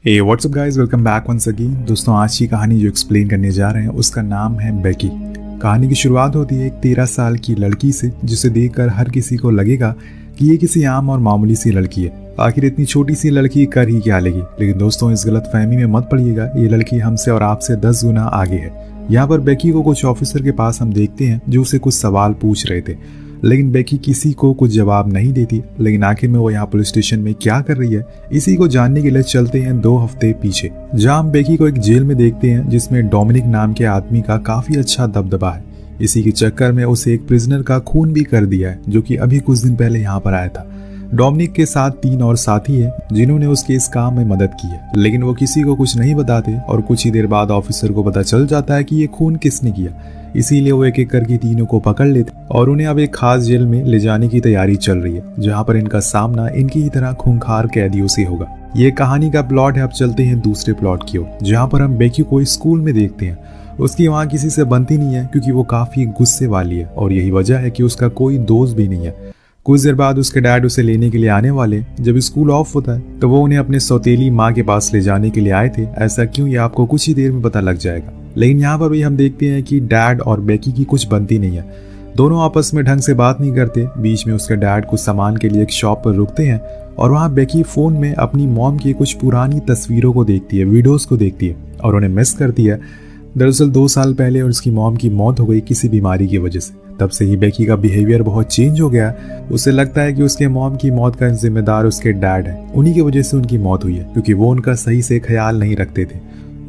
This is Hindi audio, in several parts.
हे what's up guys, welcome back once again. दोस्तों, आज की कहानी जो एक्सप्लेन करने जा रहे हैं उसका नाम है बेकी। कहानी की शुरुआत होती है एक 13 साल की लड़की से, जिसे देखकर हर किसी को लगेगा कि ये किसी आम और मामूली सी लड़की है। आखिर इतनी छोटी सी लड़की कर ही क्या लेगी। लेकिन दोस्तों, इस गलत फहमी में मत पड़िएगा, ये लड़की हमसे और आपसे 10 गुना आगे है। यहाँ पर बेकी को कुछ ऑफिसर के पास हम देखते हैं जो उसे कुछ सवाल पूछ रहे थे, लेकिन बेकी किसी को कुछ जवाब नहीं देती। लेकिन आखिर में वो यहाँ पुलिस स्टेशन में क्या कर रही है, इसी को जानने के लिए चलते हैं 2 हफ्ते पीछे, जहाँ हम बेकी को एक जेल में देखते हैं जिसमें डोमिनिक नाम के आदमी का काफी अच्छा दबदबा है। इसी के चक्कर में उसे एक प्रिजनर का खून भी कर दिया है, जो कि अभी कुछ दिन पहले यहाँ पर आया था। डोमिनिक के साथ 3 और साथी हैं जिन्होंने उसके इस काम में मदद की है, लेकिन वो किसी को कुछ नहीं बताते और कुछ ही देर बाद ऑफिसर को पता चल जाता है कि ये खून किसने किया। इसीलिए वो एक एक करके तीनों को पकड़ लेते और उन्हें अब एक खास जेल में ले जाने की तैयारी चल रही है, जहाँ पर इनका सामना इनकी ही तरह खूंखार कैदियों से होगा। ये कहानी का प्लॉट है। अब चलते हैं दूसरे प्लॉट की ओर, जहाँ पर हम बेकी को स्कूल में देखते हैं। उसकी वहाँ किसी से बनती नहीं है क्योंकि वो काफी गुस्से वाली है, और यही वजह है कि उसका कोई दोस्त भी नहीं है। कुछ देर बाद उसके डैड उसे लेने के लिए आने वाले। जब स्कूल ऑफ होता है तो वो उन्हें अपने सौतेली माँ के पास ले जाने के लिए आए थे। ऐसा क्यों, ये आपको कुछ ही देर में पता लग जाएगा। लेकिन यहाँ पर भी हम देखते हैं कि डैड और बेकी की कुछ बनती नहीं है। दोनों आपस में ढंग से बात नहीं करते। बीच में उसके डैड कुछ सामान के लिए एक शॉप पर रुकते हैं और वहाँ बेकी फोन में अपनी मॉम की कुछ पुरानी तस्वीरों को देखती है, वीडियोस को देखती है और उन्हें मिस करती है। दरअसल 2 साल पहले उसकी मॉम की मौत हो गई किसी बीमारी की वजह से। तब से ही बेकी का बिहेवियर बहुत चेंज हो गया। उसे लगता है कि उसके मॉम की मौत का जिम्मेदार उसके डैड है। उन्हीं की वजह से उनकी मौत हुई है, क्योंकि वो उनका सही से ख्याल नहीं रखते थे।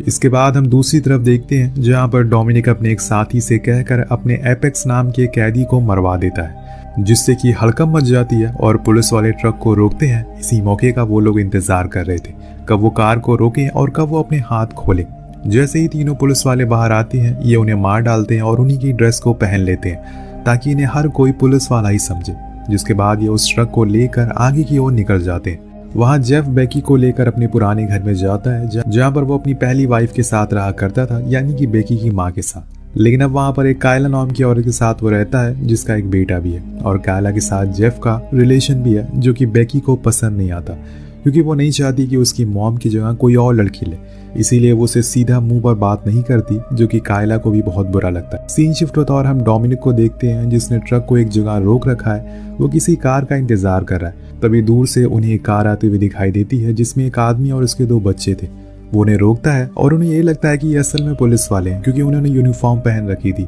इसके बाद हम दूसरी तरफ देखते हैं, जहाँ पर डोमिनिक अपने एक साथी से कहकर अपने एपेक्स नाम के कैदी को मरवा देता है, जिससे कि हड़कंप मच जाती है और पुलिस वाले ट्रक को रोकते हैं। इसी मौके का वो लोग इंतजार कर रहे थे, कब वो कार को रोकें और कब वो अपने हाथ खोलें। जैसे ही तीनों पुलिस वाले बाहर आते हैं, ये उन्हें मार डालते हैं और उन्हीं की ड्रेस को पहन लेते हैं, ताकि इन्हें हर कोई पुलिस वाला ही समझे। जिसके बाद ये उस ट्रक को लेकर आगे की ओर निकल जाते हैं। वहाँ जेफ बेकी को लेकर अपने पुराने घर में जाता है, जहाँ पर वो अपनी पहली वाइफ के साथ रहा करता था, यानी कि बेकी की माँ के साथ। लेकिन अब वहाँ पर एक कायला नाम की औरत के साथ वो रहता है, जिसका एक बेटा भी है। और कायला के साथ जेफ का रिलेशन भी है, जो कि बेकी को पसंद नहीं आता, क्योंकि वो नहीं चाहती कि उसकी मॉम की जगह कोई और लड़की ले। इसीलिए वो उसे सीधा मुंह पर बात नहीं करती, जो कि कायला को भी बहुत बुरा लगता है। सीन शिफ्ट होता और हम डोमिनिक को देखते हैं, जिसने ट्रक को एक जगह रोक रखा है। वो किसी कार का इंतजार कर रहा है। तभी दूर से उन्हें एक कार आती हुई दिखाई देती है, जिसमें एक आदमी और उसके 2 बच्चे थे। वो उन्हें रोकता है और उन्हें ये लगता है कि ये असल में पुलिस वाले हैं, क्योंकि उन्होंने यूनिफॉर्म पहन रखी थी।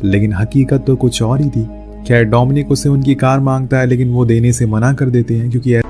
लेकिन हकीकत तो कुछ और ही थी। खैर, डोमिनिक उसे उनकी कार मांगता है, लेकिन वो देने से मना कर देते हैं, क्योंकि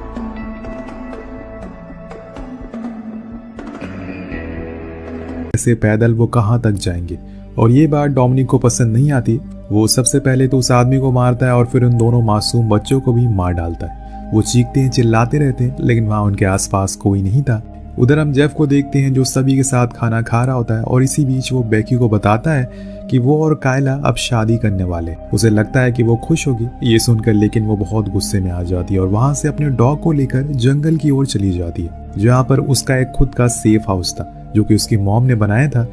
ऐसे पैदल वो कहाँ तक जाएंगे। और ये बात डोमिनिक को पसंद नहीं आती। वो सबसे पहले तो उस आदमी को मारता है और फिर उन दोनों मासूम बच्चों को भी मार डालता है। वो चीखते हैं, चिल्लाते रहते हैं, लेकिन वहाँ उनके आसपास कोई नहीं था। उधर हम जेफ को देखते हैं, जो सभी के साथ खाना खा रहा होता है, और इसी बीच वो बेकी को बताता है कि वो और कायला अब शादी करने वाले। उसे लगता है कि वो खुश होगी ये सुनकर, लेकिन वो बहुत गुस्से में आ जाती है और वहां से अपने डॉग को लेकर जंगल की ओर चली जाती है, जहाँ पर उसका एक खुद का सेफ हाउस था, जो कि उसकी मॉम ने बनाया था।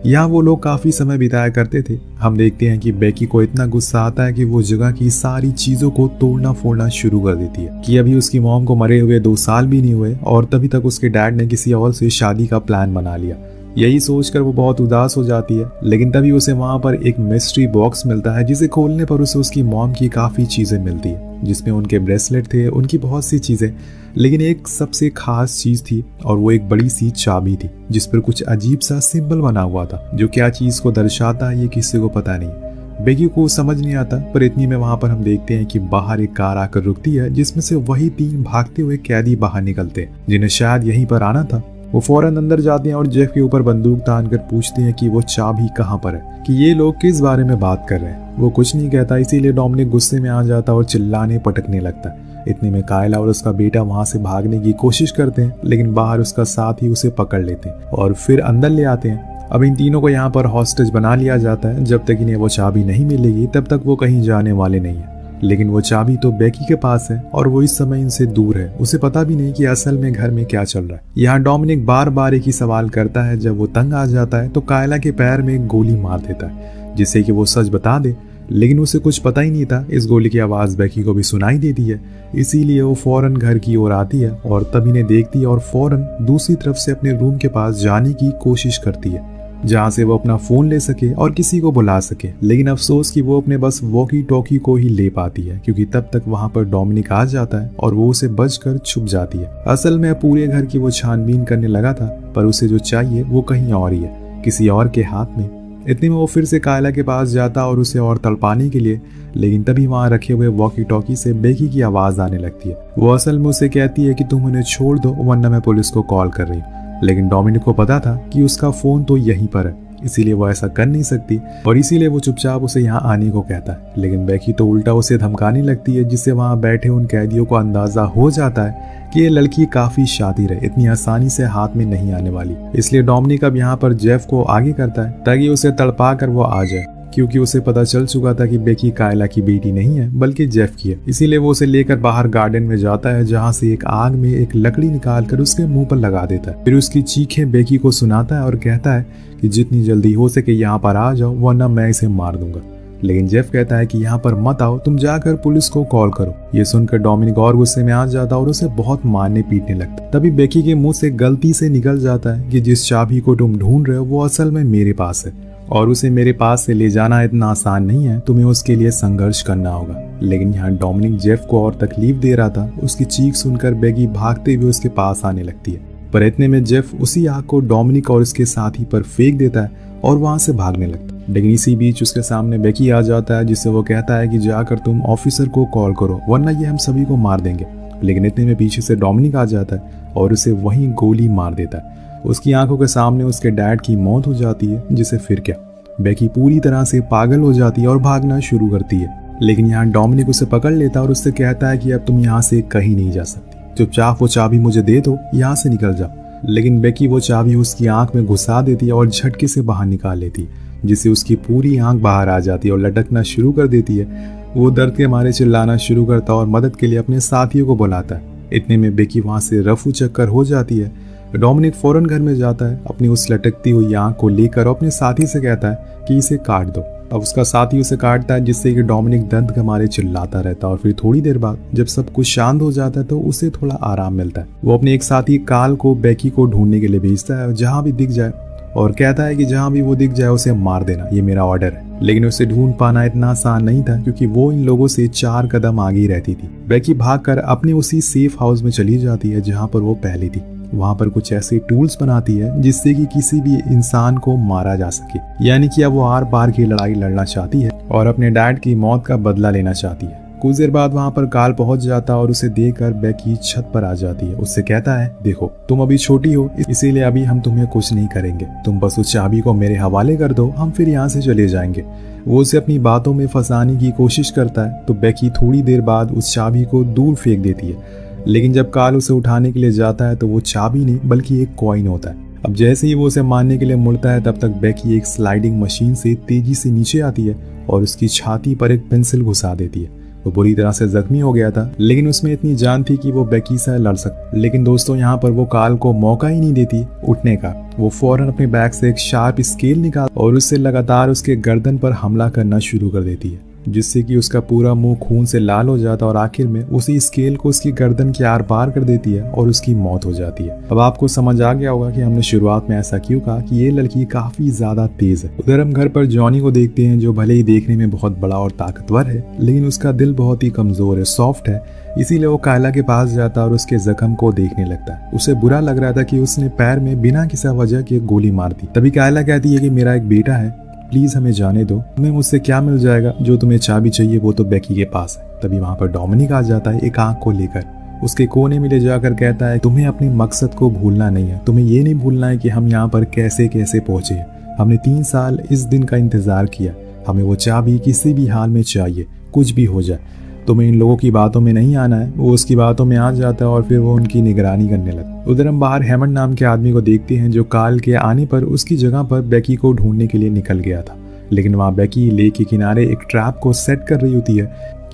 यहाँ वो लोग काफी समय बिताया करते थे। हम देखते हैं कि बेकी को इतना गुस्सा आता है कि वो जगह की सारी चीजों को तोड़ना फोड़ना शुरू कर देती है, कि अभी उसकी मॉम को मरे हुए 2 साल भी नहीं हुए और तभी तक उसके डैड ने किसी और से शादी का प्लान बना लिया। यही सोचकर वो बहुत उदास हो जाती है। लेकिन तभी उसे वहां पर एक मिस्ट्री बॉक्स मिलता है, जिसे खोलने पर उसे उसकी मॉम की काफी चीजें मिलती है, जिसमें उनके ब्रेसलेट थे, उनकी बहुत सी चीजें। लेकिन एक सबसे खास चीज थी, और वो एक बड़ी सी चाबी थी, जिस पर कुछ अजीब सा सिंबल बना हुआ था, जो क्या चीज को दर्शाता है ये किसी को पता नहीं। बेकी को समझ नहीं आता, पर इतनी में वहां पर हम देखते हैं कि बाहर एक कार आकर रुकती है, जिसमें से वही 3 भागते हुए कैदी बाहर निकलते हैं, जिन्हें शायद यहीं पर आना था। वो फौरन अंदर जाते हैं और जेफ के ऊपर बंदूक तान कर पूछते हैं कि वो चाबी कहाँ पर है, कि ये लोग किस बारे में बात कर रहे हैं। वो कुछ नहीं कहता, इसीलिए डोमिनिक गुस्से में आ जाता और चिल्लाने पटकने लगता है। इतने में कायला और उसका बेटा वहां से भागने की कोशिश करते हैं, लेकिन बाहर उसका साथ ही उसे पकड़ लेते हैं और फिर अंदर ले आते हैं। अब इन तीनों को यहाँ पर हॉस्टेज बना लिया जाता है। जब तक इन्हें वो चाबी नहीं मिलेगी, तब तक वो कहीं जाने वाले नहीं है। लेकिन वो चाबी तो बेकी के पास है और वो इस समय इनसे दूर है। उसे पता भी नहीं कि असल में घर में क्या चल रहा है। यहाँ डोमिनिक बार बार एक ही सवाल करता है। जब वो तंग आ जाता है तो कायला के पैर में एक गोली मार देता है, जिससे कि वो सच बता दे। लेकिन उसे कुछ पता ही नहीं था इस गोली की आवाज़ बेकी को भी सुनाई देती है। इसीलिए वो फौरन घर की ओर आती है और तब इन्हें देखती है और फौरन दूसरी तरफ से अपने रूम के पास जाने की कोशिश करती है, जहाँ से वो अपना फ़ोन ले सके और किसी को बुला सके। लेकिन अफसोस कि वो अपने बस वॉकी टॉकी को ही ले पाती है, क्योंकि तब तक वहाँ पर डोमिनिक आ जाता है और वो उसे बचकर छुप जाती है। असल में पूरे घर की वो छानबीन करने लगा था, पर उसे जो चाहिए वो कहीं और ही है, किसी और के हाथ में। इतने में वो फिर से कायला के पास जाता और उसे और तड़पाने के लिए, लेकिन तभी वहाँ रखे हुए वॉकी टॉकी से बेकी की आवाज़ आने लगती है। वो असल में उसे कहती है कि तुम उन्हें छोड़ दो वरना मैं पुलिस को कॉल कर रही हूँ। लेकिन डोमिनिक को पता था कि उसका फ़ोन तो यहीं पर है, इसीलिए वो ऐसा कर नहीं सकती और इसीलिए वो चुपचाप उसे यहाँ आने को कहता है। लेकिन बेकी तो उल्टा उसे धमकाने लगती है, जिससे वहाँ बैठे उन कैदियों को अंदाजा हो जाता है कि ये लड़की काफी शातिर है, इतनी आसानी से हाथ में नहीं आने वाली। इसलिए डोमिनिक अब यहाँ पर जेफ को आगे करता है ताकि उसे तड़पा कर वो आ जाए, क्योंकि उसे पता चल चुका था कि बेकी कायला की बेटी नहीं है बल्कि जेफ की है। इसीलिए वो उसे लेकर बाहर गार्डन में जाता है, जहाँ से एक आग में एक लकड़ी निकाल कर उसके मुंह पर लगा देता है। फिर उसकी चीखें बेकी को सुनाता है और कहता है कि जितनी जल्दी हो सके यहाँ पर आ जाओ वरना मैं इसे मार दूंगा। लेकिन जेफ कहता है कि यहाँ पर मत आओ, तुम जाकर पुलिस को कॉल करो। ये सुनकर डोमिनिक और गुस्से में आ जाता और उसे बहुत मारने पीटने लगता। तभी बेकी के मुंह से गलती से निकल जाता है कि जिस चाबी को तुम ढूंढ रहे हो वो असल में मेरे पास है और उसे मेरे पास से ले जाना इतना आसान नहीं है, तुम्हें उसके लिए संघर्ष करना होगा। लेकिन यहाँ डोमिनिक जेफ को और तकलीफ दे रहा था। उसकी चीख सुनकर बेकी भागते हुए उसके पास आने लगती है, पर इतने में जेफ उसी आग को डोमिनिक और उसके साथी पर फेंक देता है और वहां से भागने लगता है। लेकिन इसी बीच उसके सामने बेकी आ जाता है, जिससे वो कहता है कि जाकर तुम ऑफिसर को कॉल करो वरना ये हम सभी को मार देंगे। लेकिन इतने में पीछे से डोमिनिक आ जाता है और उसे वहीं गोली मार देता है। उसकी आंखों के सामने उसके डैड की मौत हो जाती है, जिसे फिर क्या, बेकी पूरी तरह से पागल हो जाती है और भागना शुरू करती है। लेकिन यहाँ डोमिनिक उसे पकड़ लेता और उससे कहता है कि अब तुम यहाँ से कहीं नहीं जा सकती, चुपचाप वो चाबी मुझे दे दो, यहाँ से निकल जाओ। लेकिन बेकी वो चाबी उसकी आंख में घुसा देती है और झटके से बाहर निकाल लेती है, जिससे उसकी पूरी आंख बाहर आ जाती है और लटकना शुरू कर देती है। वो दर्द के मारे चिल्लाना शुरू करता और मदद के लिए अपने साथियों को बुलाता है। इतने में बेकी वहां से रफू चक्कर हो जाती है। डोमिनिक फौरन घर में जाता है, अपनी उस लटकती हुई आंख को लेकर अपने साथी से कहता है कि इसे काट दो। अब उसका साथी उसे काटता है, जिससे कि डोमिनिक दर्द के मारे चिल्लाता रहता है। और फिर थोड़ी देर बाद जब सब कुछ शांत हो जाता है तो उसे थोड़ा आराम मिलता है। वो अपने एक साथी काल को बेकी को ढूंढने के लिए भेजता है, जहां भी दिख जाए, और कहता है कि जहां भी वो दिख जाए उसे मार देना, ये मेरा ऑर्डर है। लेकिन उसे ढूंढ पाना इतना आसान नहीं था, क्योंकि वो इन लोगों से 4 कदम आगे रहती थी। बेकी भागकर अपने उसी सेफ हाउस में चली जाती है जहां पर वो पहले थी। वहां पर कुछ ऐसे टूल्स बनाती है जिससे कि किसी भी इंसान को मारा जा सके, यानी कि अब वो आर पार की लड़ाई लड़ना चाहती है और अपने डैड की मौत का बदला लेना चाहती है। कुछ देर बाद वहां पर काल पहुंच जाता और उसे देखकर बेकी छत पर आ जाती है। उससे कहता है, देखो तुम अभी छोटी हो, इसीलिए अभी हम तुम्हें कुछ नहीं करेंगे, तुम बस उस चाबी को मेरे हवाले कर दो, हम फिर यहाँ से चले जाएंगे। वो उसे अपनी बातों में फंसाने की कोशिश करता है तो बेकी थोड़ी देर बाद उस चाबी को दूर फेंक देती है। लेकिन जब काल उसे उठाने के लिए जाता है तो वो चाबी नहीं बल्कि एक कॉइन होता है। अब जैसे ही वो उसे मारने के लिए मुड़ता है, तब तक बेकी एक स्लाइडिंग मशीन से तेजी से नीचे आती है और उसकी छाती पर एक पेंसिल घुसा देती है। वो बुरी तरह से जख्मी हो गया था, लेकिन उसमें इतनी जान थी कि वो बेकी से लड़ सकता। लेकिन दोस्तों यहाँ पर वो काल को मौका ही नहीं देती उठने का। वो फौरन अपने बैग से एक शार्प स्केल निकाल और उससे लगातार उसके गर्दन पर हमला करना शुरू कर देती है, जिससे कि उसका पूरा मुंह खून से लाल हो जाता और आखिर में उसी स्केल को उसकी गर्दन के आर पार कर देती है और उसकी मौत हो जाती है। अब आपको समझ आ गया होगा कि हमने शुरुआत में ऐसा क्यों कहा कि ये लड़की काफी ज्यादा तेज है। उधर हम घर पर जॉनी को देखते हैं, जो भले ही देखने में बहुत बड़ा और ताकतवर है, लेकिन उसका दिल बहुत ही कमजोर है, सॉफ्ट है। इसीलिए वो कायला के पास जाता और उसके जख्म को देखने लगता है। उसे बुरा लग रहा था कि उसने पैर में बिना किसी वजह के गोली मार दी। तभी कायला कहती है कि मेरा एक बेटा है, प्लीज हमें जाने दो, तुम्हें मुझसे क्या मिल जाएगा, जो तुम्हें चाबी चाहिए वो तो बेकी के पास है। तभी वहां पर डोमिनिक आ जाता है एक आंख को लेकर, उसके कोने में ले जाकर कहता है, तुम्हें अपने मकसद को भूलना नहीं है, तुम्हें ये नहीं भूलना है कि हम यहाँ पर कैसे कैसे पहुंचे हैं। हमने 3 साल इस दिन का इंतजार किया, हमें वो चाबी किसी भी हाल में चाहिए, कुछ भी हो जाए। तुम्हें इन लोगों की बातों में नहीं आना है। वो उसकी बातों में आ जाता है और फिर वो उनकी निगरानी करने लगता। उधर हम बाहर हेमंड नाम के आदमी को देखते हैं, जो काल के आने पर उसकी जगह पर बेकी को ढूंढने के लिए निकल गया था। लेकिन वहाँ बेकी लेक के किनारे एक ट्रैप को सेट कर रही होती है,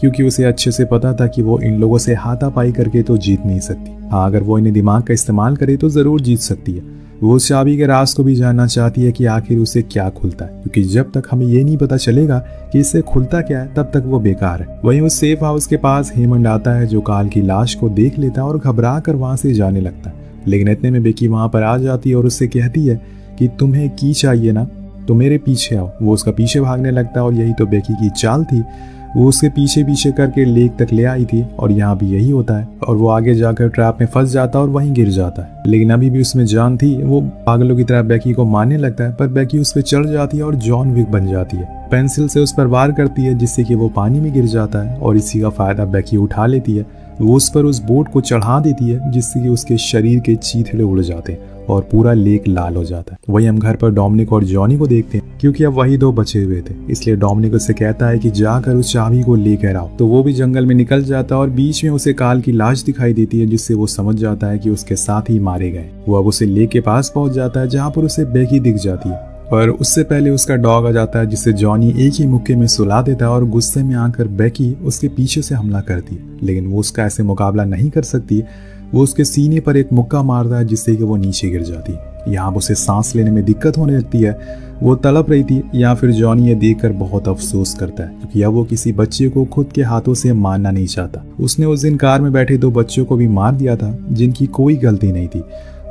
क्योंकि उसे अच्छे से पता था कि वो इन लोगों से हाथापाई करके तो जीत नहीं सकती। हाँ, अगर वो इन्हें दिमाग का इस्तेमाल करे तो जरूर जीत सकती है। वो उस चाबी के राज को भी जानना चाहती है कि आखिर उसे क्या खुलता है, क्योंकि जब तक हमें ये नहीं पता चलेगा कि इससे खुलता क्या है तब तक वो बेकार है। वहीं उस सेफ हाउस के पास हेमंत आता है जो काल की लाश को देख लेता है और घबरा कर वहां से जाने लगता है। लेकिन इतने में बेकी वहां पर आ जाती है और उससे कहती है कि तुम्हें की चाहिए ना, तो मेरे पीछे आओ। वो उसका पीछे भागने लगता है और यही तो बेकी की चाल थी। वो उसके पीछे पीछे करके लेक तक ले आई थी और यहाँ भी यही होता है और वो आगे जाकर ट्रैप में फंस जाता है और वहीं गिर जाता है। लेकिन अभी भी उसमें जान थी। वो पागलों की तरह बेकी को मारने लगता है, पर बेकी उस पर चढ़ जाती है और जॉन विक बन जाती है। पेंसिल से उस पर वार करती है जिससे कि वो पानी में गिर जाता है और इसी का फायदा बेकी उठा लेती है। वो उस पर उस बोट को चढ़ा देती है जिससे कि उसके शरीर के चीथड़े उड़ जाते हैं और पूरा लेक लाल हो जाता है। वही हम घर पर डोमिनिक और जॉनी को देखते हैं, क्योंकि अब वही दो बचे हुए थे। इसलिए डोमिनिक उससे कहता है कि जाकर उस चाबी को लेकर आओ। तो वो भी जंगल में निकल जाता है और बीच में उसे काल की लाश दिखाई देती है जिससे वो समझ जाता है कि उसके साथ ही मारे गए। वो अब उसे लेक के पास पहुंच जाता है जहाँ पर उसे बेकी दिख जाती है, पर उससे पहले उसका डॉग आ जाता है जिससे जॉनी एक ही मुक्के में सुला देता है और गुस्से में आकर बेकी उसके पीछे से हमला करती है। लेकिन वो उसका ऐसे मुकाबला नहीं कर सकती। वो उसके सीने पर एक मुक्का मारता है जिससे कि वो नीचे गिर जाती है। यहाँ उसे सांस लेने में दिक्कत होने लगती है। वो तड़प रही थी। या फिर जॉनी ये देखकर बहुत अफसोस करता है, क्योंकि अब वो किसी बच्चे को खुद के हाथों से मारना नहीं चाहता। उसने उस दिन कार में बैठे दो बच्चों को भी मार दिया था जिनकी कोई गलती नहीं थी,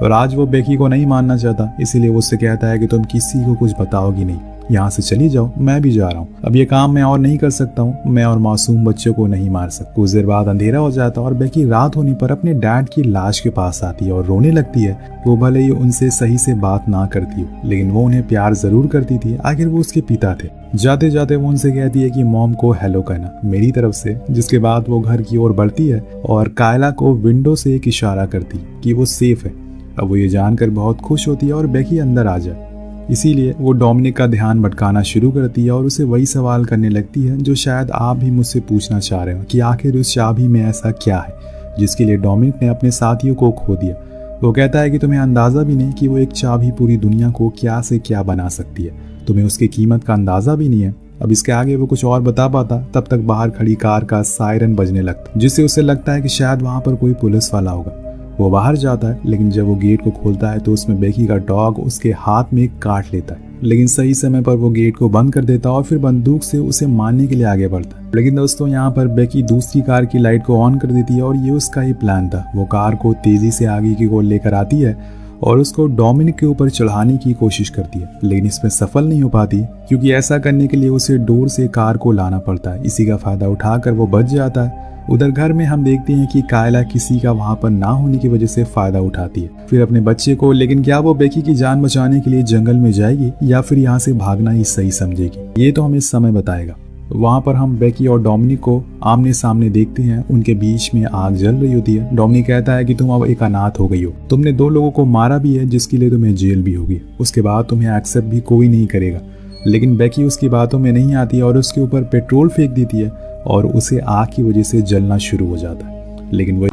और आज वो बेकी को नहीं मानना चाहता। इसीलिए वो उससे कहता है कि तुम किसी को कुछ बताओगी नहीं, यहाँ से चली जाओ, मैं भी जा रहा हूँ। अब ये काम मैं और नहीं कर सकता हूँ, मैं और मासूम बच्चों को नहीं मार सकता। कुछ देर बाद अंधेरा हो जाता है और बेकी रात होने पर अपने डैड की लाश के पास आती है और रोने लगती है। वो भले ही उनसे सही से बात ना करती हो, लेकिन वो उन्हें प्यार जरूर करती थी। आखिर वो उसके पिता थे। जाते जाते वो उनसे कहती है कि मॉम को हेलो कहना मेरी तरफ से, जिसके बाद वो घर की ओर बढ़ती है और कायला को विंडो से एक इशारा करती है कि वो सेफ है। अब वो ये जानकर बहुत खुश होती है और बेकी अंदर आ जाए। इसीलिए वो डोमिनिक का ध्यान भटकाना शुरू करती है और उसे वही सवाल करने लगती है जो शायद आप भी मुझसे पूछना चाह रहे हो, कि आखिर उस चाबी में ऐसा क्या है जिसके लिए डोमिनिक ने अपने साथियों को खो दिया। वो कहता है कि तुम्हें अंदाज़ा भी नहीं कि वो एक चाबी पूरी दुनिया को क्या से क्या बना सकती है। तुम्हें उसकी कीमत का अंदाज़ा भी नहीं है। अब इसके आगे वो कुछ और बता पाता तब तक बाहर खड़ी कार का सायरन बजने लगता, जिससे उसे लगता है कि शायद वहाँ पर कोई पुलिस वाला होगा। वो बाहर जाता है, लेकिन जब वो गेट को खोलता है तो उसमें बेकी का डॉग उसके हाथ में काट लेता है। लेकिन सही समय पर वो गेट को बंद कर देता है और फिर बंदूक से उसे मारने के लिए आगे बढ़ता है। लेकिन दोस्तों यहाँ पर बेकी दूसरी कार की लाइट को ऑन कर देती है और ये उसका ही प्लान था। वो कार को तेजी से आगे की ओर लेकर आती है और उसको डोमिनिक के ऊपर चढ़ाने की कोशिश करती है, लेकिन इसमें सफल नहीं हो पाती, क्योंकि ऐसा करने के लिए उसे डोर से कार को लाना पड़ता है। इसी का फायदा उठाकर वो बच जाता है। उधर घर में हम देखते हैं कि कायला किसी का वहां पर ना होने की वजह से फायदा उठाती है, फिर अपने बच्चे को। लेकिन क्या वो बेकी की जान बचाने के लिए जंगल में जाएगी या फिर यहाँ से भागना ही सही समझेगी, ये तो हमें समय बताएगा। वहां पर हम बेकी और डोमिनिक को आमने सामने देखते हैं। उनके बीच में आग जल रही होती है। डोमिनिक कहता है कि तुम अब एक अनाथ हो गई हो, तुमने 2 लोगों को मारा भी है जिसके लिए तुम्हें जेल भी होगी, उसके बाद तुम्हें एक्सेप्ट भी कोई नहीं करेगा। लेकिन बेकी उसकी बातों में नहीं आती और उसके ऊपर पेट्रोल फेंक देती है और उसे आग की वजह से जलना शुरू हो जाता है। लेकिन वो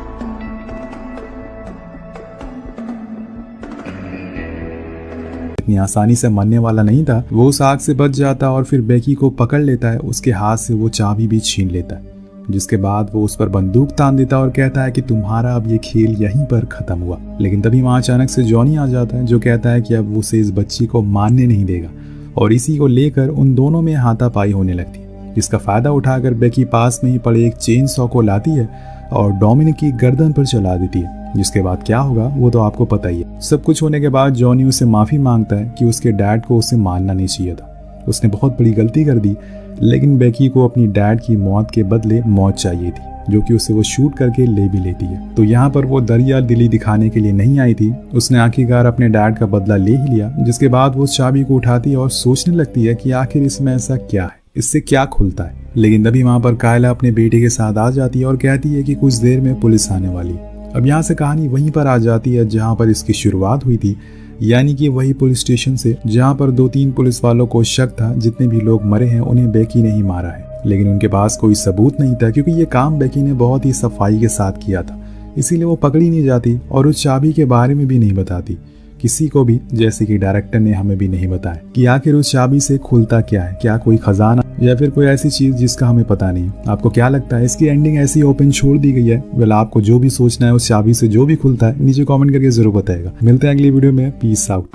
इतनी आसानी से मरने वाला नहीं था। वो उस आग से बच जाता और फिर बेकी को पकड़ लेता है। उसके हाथ से वो चाबी भी छीन लेता है, जिसके बाद वो उस पर बंदूक तान देता और कहता है कि तुम्हारा अब ये खेल यहीं पर खत्म हुआ। लेकिन तभी वहां अचानक से जॉनी आ जाता है जो कहता है कि अब वो उसे इस बच्ची को मारने नहीं देगा, और इसी को लेकर उन दोनों में हाथापाई होने लगती है। जिसका फायदा उठाकर बेकी पास में ही पड़े एक चेन सॉ को लाती है और डोमिनिक की गर्दन पर चला देती है। जिसके बाद क्या होगा वो तो आपको पता ही है। सब कुछ होने के बाद जॉनी उसे माफी मांगता है कि उसके डैड को उसे मारना नहीं चाहिए था, उसने बहुत बड़ी गलती कर दी। लेकिन बेकी को अपनी डैड की मौत के बदले मौत चाहिए थी, जो कि उसे वो शूट करके ले भी लेती है। तो यहाँ पर वो दरिया दिली दिखाने के लिए नहीं आई थी। उसने आखिरकार अपने डैड का बदला ले ही लिया। जिसके बाद वो चाबी को उठाती है और सोचने लगती है कि आखिर इसमें ऐसा क्या है, इससे क्या खुलता है। लेकिन तभी वहां पर कायला अपने बेटे के साथ आ जाती है और कहती है कि कुछ देर में पुलिस आने वाली है। अब यहाँ से कहानी वहीं पर आ जाती है जहाँ पर इसकी शुरुआत हुई थी, यानी कि वही पुलिस स्टेशन से जहाँ पर 2-3 पुलिस वालों को शक था जितने भी लोग मरे हैं उन्हें बेकी ने ही मारा है। लेकिन उनके पास कोई सबूत नहीं था, क्योंकि ये काम बेकी ने बहुत ही सफाई के साथ किया था। इसीलिए वो पकड़ी नहीं जाती और उस चाबी के बारे में भी नहीं बताती, किसी को भी, जैसे कि डायरेक्टर ने हमें भी नहीं बताया कि आखिर उस चाबी से खुलता क्या है, क्या कोई खजाना या फिर कोई ऐसी चीज जिसका हमें पता नहीं। आपको क्या लगता है, इसकी एंडिंग ऐसी ओपन छोड़ दी गई है? वेल, आपको जो भी सोचना है उस चाबी से जो भी खुलता है नीचे कमेंट करके जरूर बताएगा। मिलते हैं अगली वीडियो में। Peace out.